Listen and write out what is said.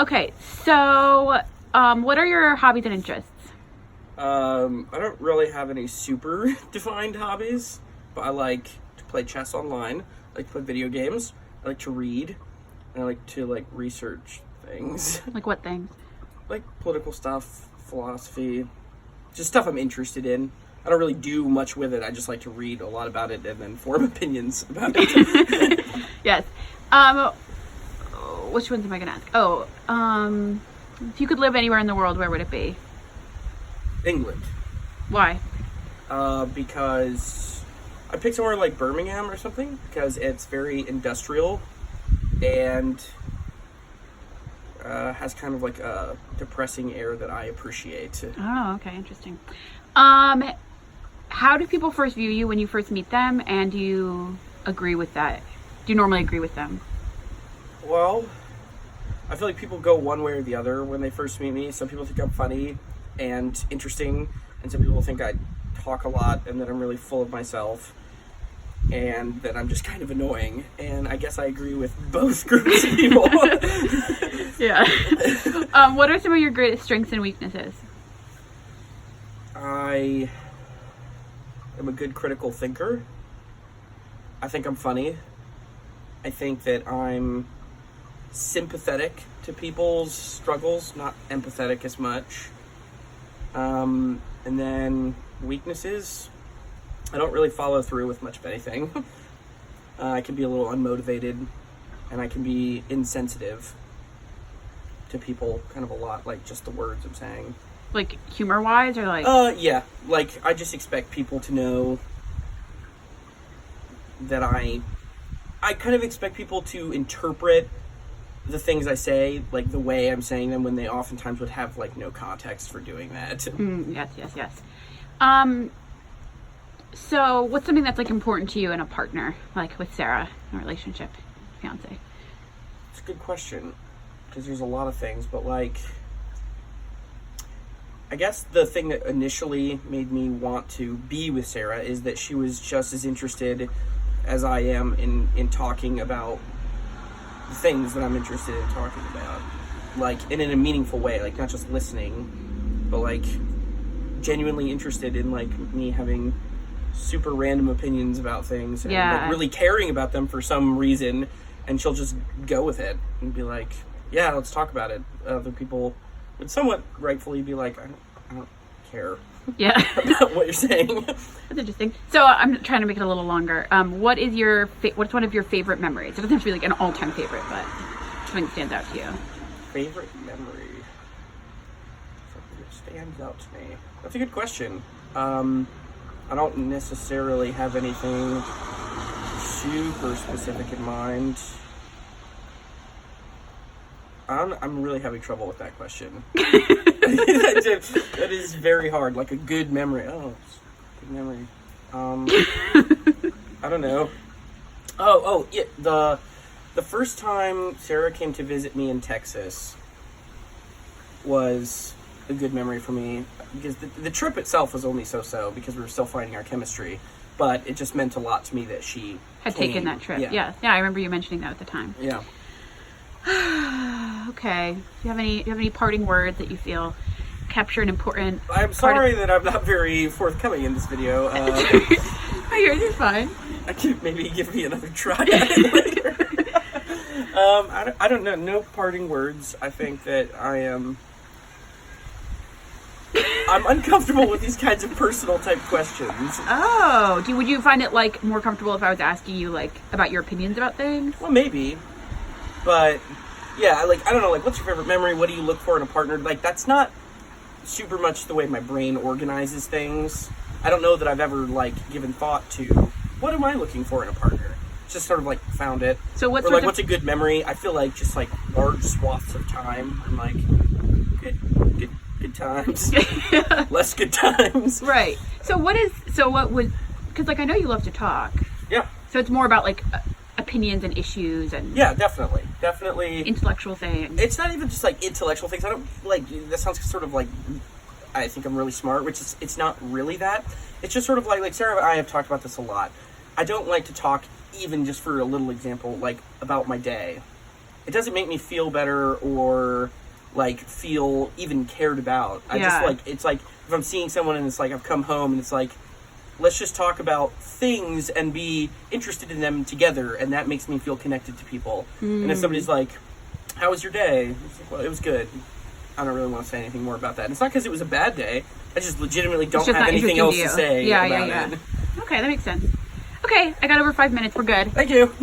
Okay, so what are your hobbies and interests? I don't really have any super defined hobbies, but I like to play chess online. I like to play video games. I like to read. And I like to research things, Like what things? like political stuff, philosophy, just stuff I'm interested in. I don't really do much with it. I just like to read a lot about it and then form opinions about it. Yes. Which ones am I gonna ask? Oh, if you could live anywhere in the world, where would it be? England. Why? Because I picked somewhere like Birmingham or something because it's very industrial and has kind of like a depressing air that I appreciate. Oh, okay, interesting. How do people first view you when you first meet them, and do you agree with that? Do you normally agree with them? Well, I feel like people go one way or the other when they first meet me. Some people think I'm funny and interesting, and some people think I talk a lot and that I'm really full of myself and that I'm just kind of annoying. And I guess I agree with both groups of people. Yeah. What are some of your greatest strengths and weaknesses? I am a good critical thinker. I think I'm funny. I think that I'm sympathetic to people's struggles, not empathetic as much. And then weaknesses, I don't really follow through with much of anything. I can be a little unmotivated, and I can be insensitive to people kind of a lot, like just the words I'm saying. Like humor-wise, or like? Yeah. Like, I just expect people to know that I kind of expect people to interpret the things I say, like, the way I'm saying them, when they oftentimes would have, like, no context for doing that. Yes. So what's something that's, like, important to you in a partner, like with Sarah, a relationship, fiance? It's a good question, because there's a lot of things, but, like, I guess the thing that initially made me want to be with Sarah is that she was just as interested as I am in talking about the things that I'm interested in talking about, like, and in a meaningful way, like, not just listening, but, like, genuinely interested in, like, me having super random opinions about things and like, really caring about them for some reason, and she'll just go with it and be like, yeah, let's talk about it. Other people would somewhat rightfully be like, I don't care about what you're saying. That's interesting. So I'm trying to make it a little longer. What's one of your favorite memories? It doesn't have to be like an all-time favorite, but something stands out to you. Favorite memory? Something that stands out to me. That's a good question. I don't necessarily have anything super specific in mind. I'm really having trouble with that question. That is very hard. Like, a good memory. Oh, good memory. I don't know. Oh, yeah. The first time Sarah came to visit me in Texas was a good memory for me, because the trip itself was only so-so because we were still finding our chemistry, but it just meant a lot to me that she had taken that trip. Yeah, I remember you mentioning that at the time. Yeah. Okay. Do you have any parting words that you feel capture an important? I'm sorry that I'm not very forthcoming in this video. Oh, you're fine. I could maybe give me another try at it later. I don't know. No parting words. I think that I'm uncomfortable with these kinds of personal type questions. Oh, would you find it like more comfortable if I was asking you like about your opinions about things? Well, maybe, but yeah, I don't know. Like, what's your favorite memory? What do you look for in a partner? Like, that's not super much the way my brain organizes things. I don't know that I've ever given thought to what am I looking for in a partner. Just sort of found it. So what's what's a good memory? I feel like just large swaths of time. I'm like, good times, less good times. Right. So what would? Because I know you love to talk. Yeah. So it's more about opinions and issues and definitely intellectual things. It's not even just intellectual things. I don't that sounds sort of I think I'm really smart, which is, it's not really that. It's just sort of like Sarah and I have talked about this a lot. I don't like to talk, even just for a little example, about my day. it doesn't make me feel better or like feel even cared about. I just Yeah. like, it's like if I'm seeing someone and it's like I've come home and it's like, let's just talk about things and be interested in them together, and that makes me feel connected to people. And if somebody's like, how was your day? It's like, well, it was good. I don't really want to say anything more about that. And it's not because it was a bad day. I just legitimately don't It's just have not anything interesting else to to you. say Yeah, about yeah. it. Okay, that makes sense. Okay, I got over 5 minutes. We're good. Thank you.